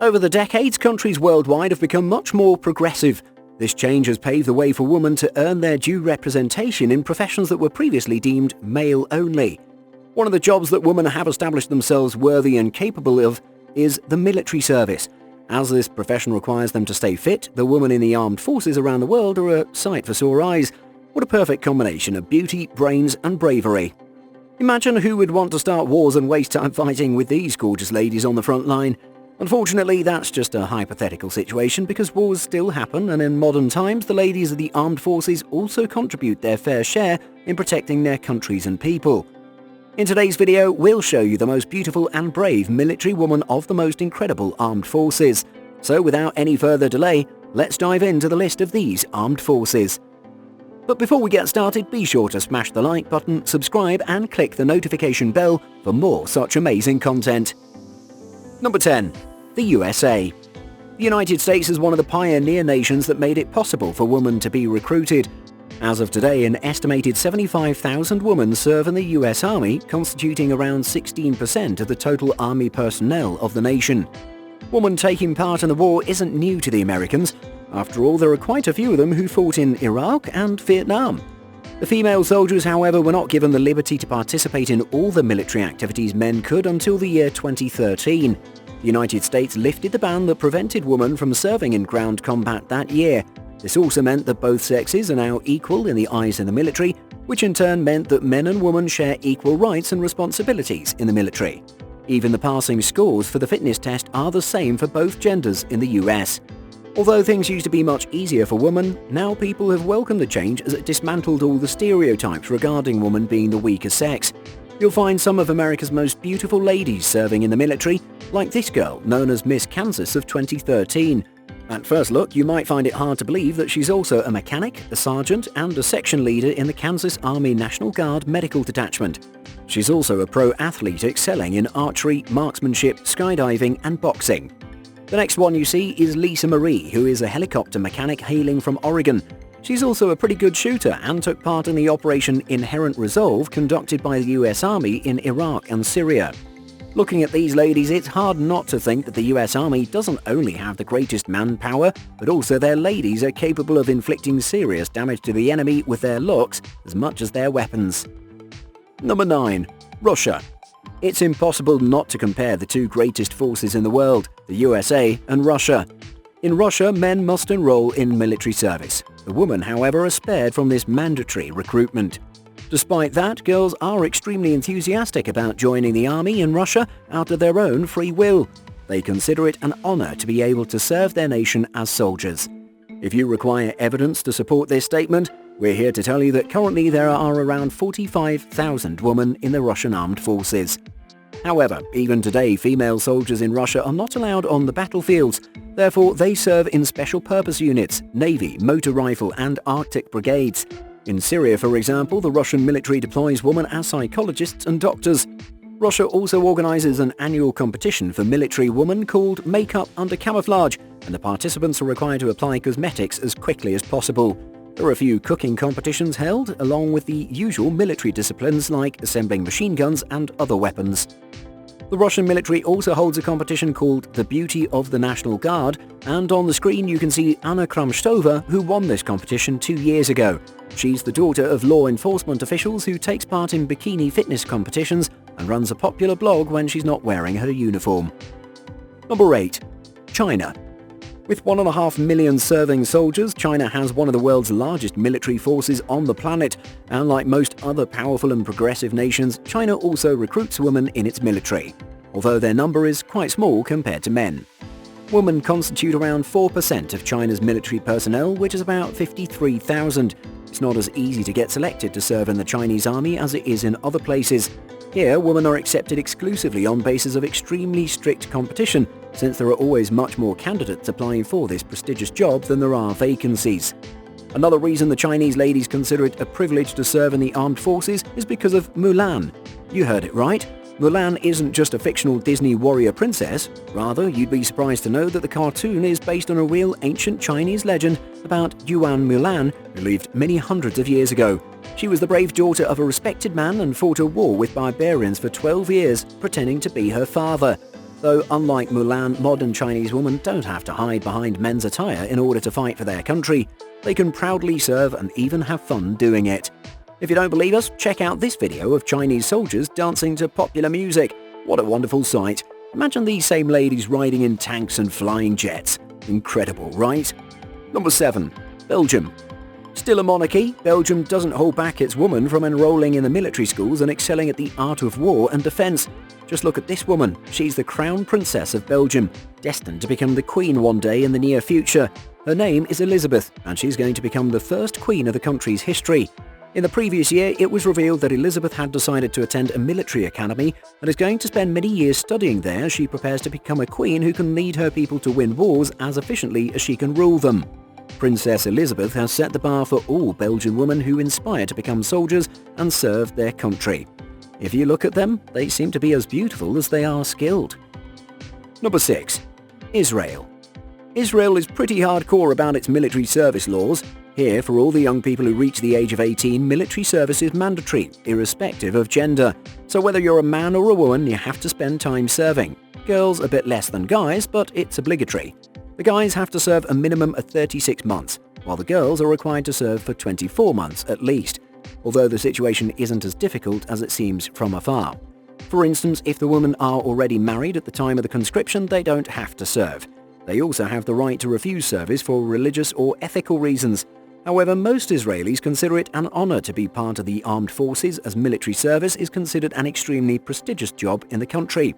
over the decades, countries worldwide have become much more progressive. This change has paved the way for women to earn their due representation in professions that were previously deemed male only. One of the jobs that women have established themselves worthy and capable of is the military service. As this profession requires them to stay fit, the women in the armed forces around the world are a sight for sore eyes. What a perfect combination of beauty, brains and bravery. Imagine who would want to start wars and waste time fighting with these gorgeous ladies on the front line. Unfortunately, that's just a hypothetical situation because wars still happen, and in modern times the ladies of the armed forces also contribute their fair share in protecting their countries and people. In today's video, we'll show you the most beautiful and brave military woman of the most incredible armed forces. So without any further delay, let's dive into the list of these armed forces. But before we get started, be sure to smash the like button, subscribe and click the notification bell for more such amazing content. Number 10. The USA. The United States is one of the pioneer nations that made it possible for women to be recruited. As of today, an estimated 75,000 women serve in the US Army, constituting around 16% of the total Army personnel of the nation. Women taking part in the war isn't new to the Americans. After all, there are quite a few of them who fought in Iraq and Vietnam. The female soldiers, however, were not given the liberty to participate in all the military activities men could until the year 2013. The United States lifted the ban that prevented women from serving in ground combat that year. This also meant that both sexes are now equal in the eyes of the military, which in turn meant that men and women share equal rights and responsibilities in the military. Even the passing scores for the fitness test are the same for both genders in the US. Although things used to be much easier for women, now people have welcomed the change as it dismantled all the stereotypes regarding women being the weaker sex. You'll find some of America's most beautiful ladies serving in the military, like this girl known as Miss Kansas of 2013. At first look, you might find it hard to believe that she's also a mechanic, a sergeant and a section leader in the Kansas Army National Guard Medical Detachment. She's also a pro athlete excelling in archery, marksmanship, skydiving and boxing. The next one you see is Lisa Marie, who is a helicopter mechanic hailing from Oregon. She's also a pretty good shooter and took part in the Operation Inherent Resolve conducted by the US Army in Iraq and Syria. Looking at these ladies, it's hard not to think that the US Army doesn't only have the greatest manpower, but also their ladies are capable of inflicting serious damage to the enemy with their looks as much as their weapons. Number 9. Russia. It's impossible not to compare the two greatest forces in the world, the USA and Russia. In Russia, men must enroll in military service. The women, however, are spared from this mandatory recruitment. Despite that, girls are extremely enthusiastic about joining the army in Russia out of their own free will. They consider it an honor to be able to serve their nation as soldiers. If you require evidence to support this statement, we're here to tell you that currently there are around 45,000 women in the Russian armed forces. However, even today, female soldiers in Russia are not allowed on the battlefields. Therefore, they serve in special purpose units, Navy, motor rifle and Arctic brigades. In Syria, for example, the Russian military deploys women as psychologists and doctors. Russia also organizes an annual competition for military women called Makeup Under Camouflage, and the participants are required to apply cosmetics as quickly as possible. There are a few cooking competitions held, along with the usual military disciplines like assembling machine guns and other weapons. The Russian military also holds a competition called the Beauty of the National Guard, and on the screen you can see Anna Kramstova, who won this competition 2 years ago. She's the daughter of law enforcement officials who takes part in bikini fitness competitions and runs a popular blog when she's not wearing her uniform. Number 8. China. With 1.5 million serving soldiers, China has one of the world's largest military forces on the planet, and like most other powerful and progressive nations, China also recruits women in its military, although their number is quite small compared to men. Women constitute around 4% of China's military personnel, which is about 53,000. It's not as easy to get selected to serve in the Chinese army as it is in other places. Here, women are accepted exclusively on basis of extremely strict competition, since there are always much more candidates applying for this prestigious job than there are vacancies. Another reason the Chinese ladies consider it a privilege to serve in the armed forces is because of Mulan. You heard it right. Mulan isn't just a fictional Disney warrior princess. Rather, you'd be surprised to know that the cartoon is based on a real ancient Chinese legend about Yuan Mulan, who lived many hundreds of years ago. She was the brave daughter of a respected man and fought a war with barbarians for 12 years, pretending to be her father. Though unlike Mulan, modern Chinese women don't have to hide behind men's attire in order to fight for their country. They can proudly serve and even have fun doing it. If you don't believe us, check out this video of Chinese soldiers dancing to popular music. What a wonderful sight. Imagine these same ladies riding in tanks and flying jets. Incredible, right? Number 7. Belgium. Still a monarchy, Belgium doesn't hold back its women from enrolling in the military schools and excelling at the art of war and defense. Just look at this woman. She's the Crown Princess of Belgium, destined to become the Queen one day in the near future. Her name is Elizabeth, and she's going to become the first Queen of the country's history. In the previous year, it was revealed that Elizabeth had decided to attend a military academy and is going to spend many years studying there as she prepares to become a queen who can lead her people to win wars as efficiently as she can rule them. Princess Elizabeth has set the bar for all Belgian women who aspire to become soldiers and serve their country. If you look at them, they seem to be as beautiful as they are skilled. Number 6. Israel. Israel is pretty hardcore about its military service laws. Here, for all the young people who reach the age of 18, military service is mandatory, irrespective of gender. So whether you're a man or a woman, you have to spend time serving. Girls a bit less than guys, but it's obligatory. The guys have to serve a minimum of 36 months, while the girls are required to serve for 24 months at least, although the situation isn't as difficult as it seems from afar. For instance, if the women are already married at the time of the conscription, they don't have to serve. They also have the right to refuse service for religious or ethical reasons. However, most Israelis consider it an honor to be part of the armed forces, as military service is considered an extremely prestigious job in the country.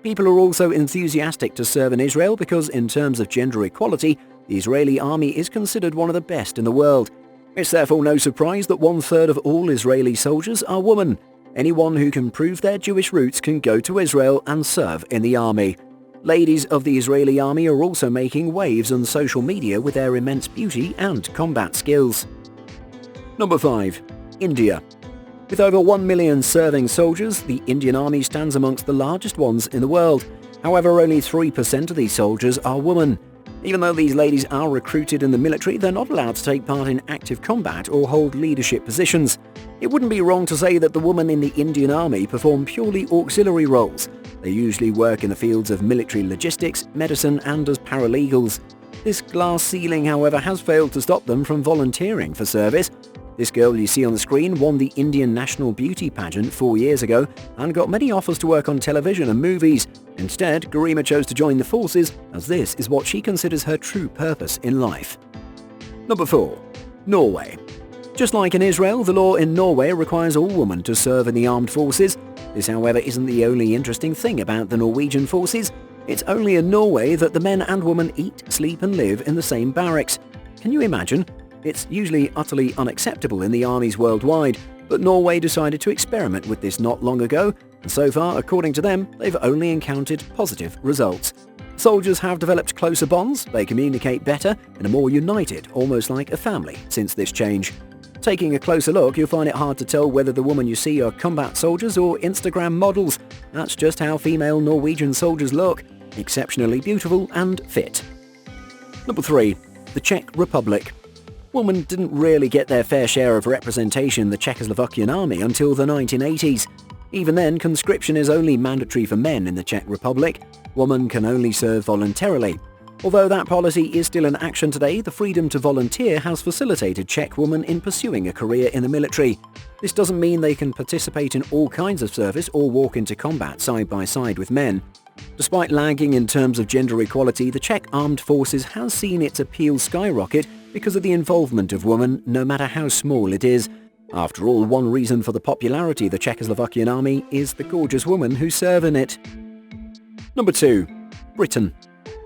People are also enthusiastic to serve in Israel because, in terms of gender equality, the Israeli army is considered one of the best in the world. It's therefore no surprise that 1/3 of all Israeli soldiers are women. Anyone who can prove their Jewish roots can go to Israel and serve in the army. Ladies of the Israeli army are also making waves on social media with their immense beauty and combat skills. Number 5. India. With over 1 million serving soldiers, the Indian Army stands amongst the largest ones in the world. However, only 3% of these soldiers are women. Even though these ladies are recruited in the military, they're not allowed to take part in active combat or hold leadership positions. It wouldn't be wrong to say that the women in the Indian Army perform purely auxiliary roles. They usually work in the fields of military logistics, medicine, and as paralegals. This glass ceiling, however, has failed to stop them from volunteering for service. This girl you see on the screen won the Indian National Beauty Pageant 4 years ago and got many offers to work on television and movies. Instead, Garima chose to join the forces, as this is what she considers her true purpose in life. Number 4. Norway. Just like in Israel, the law in Norway requires all women to serve in the armed forces. This, however, isn't the only interesting thing about the Norwegian forces. It's only in Norway that the men and women eat, sleep and live in the same barracks. Can you imagine? It's usually utterly unacceptable in the armies worldwide, but Norway decided to experiment with this not long ago, and so far, according to them, they've only encountered positive results. Soldiers have developed closer bonds, they communicate better, and are more united, almost like a family, since this change. Taking a closer look, you'll find it hard to tell whether the women you see are combat soldiers or Instagram models. That's just how female Norwegian soldiers look, exceptionally beautiful and fit. Number 3. The Czech Republic. Women didn't really get their fair share of representation in the Czechoslovakian army until the 1980s. Even then, conscription is only mandatory for men in the Czech Republic. Women can only serve voluntarily. Although that policy is still in action today, the freedom to volunteer has facilitated Czech women in pursuing a career in the military. This doesn't mean they can participate in all kinds of service or walk into combat side by side with men. Despite lagging in terms of gender equality, the Czech Armed Forces has seen its appeal skyrocket because of the involvement of women, no matter how small it is. After all, one reason for the popularity of the Czechoslovakian army is the gorgeous women who serve in it. Number 2. Britain.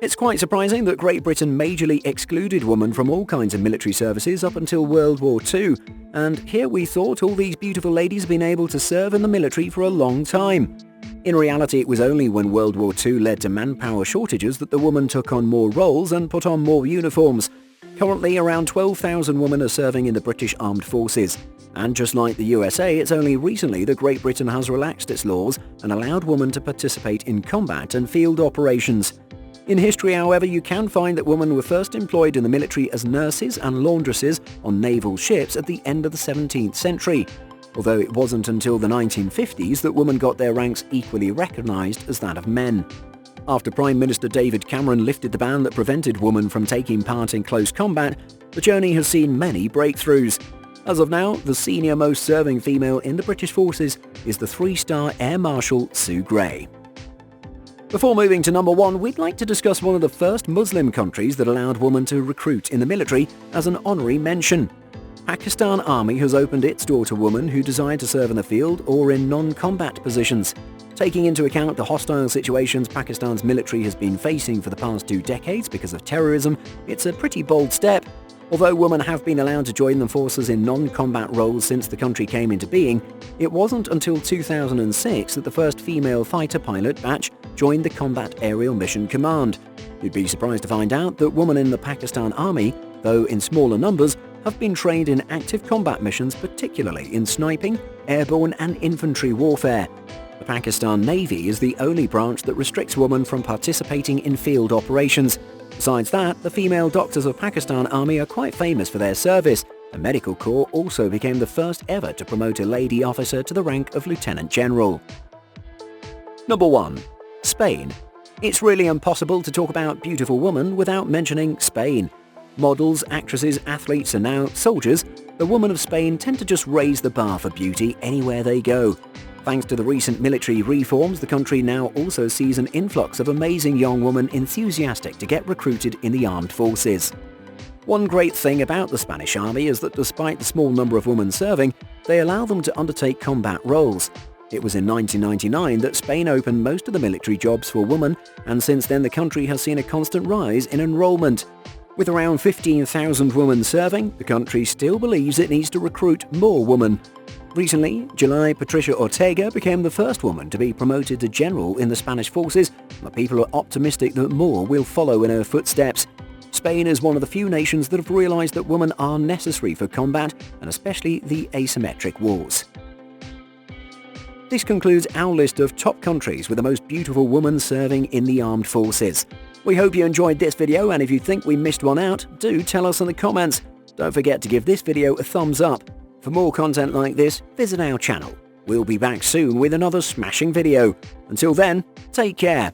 It's quite surprising that Great Britain majorly excluded women from all kinds of military services up until World War II, and here we thought all these beautiful ladies had been able to serve in the military for a long time. In reality, it was only when World War II led to manpower shortages that the woman took on more roles and put on more uniforms. Currently, around 12,000 women are serving in the British Armed Forces. And just like the USA, it's only recently that Great Britain has relaxed its laws and allowed women to participate in combat and field operations. In history, however, you can find that women were first employed in the military as nurses and laundresses on naval ships at the end of the 17th century. although it wasn't until the 1950s that women got their ranks equally recognised as that of men. After Prime Minister David Cameron lifted the ban that prevented women from taking part in close combat, the journey has seen many breakthroughs. As of now, the senior most serving female in the British Forces is the 3-star Air Marshal Sue Gray. Before moving to number 1, we'd like to discuss one of the first Muslim countries that allowed women to recruit in the military as an honorary mention. Pakistan Army has opened its door to women who desire to serve in the field or in non-combat positions. Taking into account the hostile situations Pakistan's military has been facing for the past 2 decades because of terrorism, it's a pretty bold step. Although women have been allowed to join the forces in non-combat roles since the country came into being, it wasn't until 2006 that the first female fighter pilot batch joined the Combat Aerial Mission Command. You'd be surprised to find out that women in the Pakistan Army, though in smaller numbers, have been trained in active combat missions, particularly in sniping, airborne and infantry warfare. The Pakistan Navy is the only branch that restricts women from participating in field operations. Besides that, the female doctors of Pakistan Army are quite famous for their service. The Medical Corps also became the first ever to promote a lady officer to the rank of Lieutenant General. Number 1. Spain. It's really impossible to talk about beautiful women without mentioning Spain. Models, actresses, athletes and now soldiers, the women of Spain tend to just raise the bar for beauty anywhere they go. Thanks to the recent military reforms, the country now also sees an influx of amazing young women enthusiastic to get recruited in the armed forces. One great thing about the Spanish army is that despite the small number of women serving, they allow them to undertake combat roles. It was in 1999 that Spain opened most of the military jobs for women, and since then the country has seen a constant rise in enrollment. With around 15,000 women serving, the country still believes it needs to recruit more women. Recently, July Patricia Ortega became the first woman to be promoted to general in the Spanish forces, and people are optimistic that more will follow in her footsteps. Spain is one of the few nations that have realized that women are necessary for combat, and especially the asymmetric wars. This concludes our list of top countries with the most beautiful women serving in the armed forces. We hope you enjoyed this video, and if you think we missed one out, do tell us in the comments. Don't forget to give this video a thumbs up. For more content like this, visit our channel. We'll be back soon with another smashing video. Until then, take care.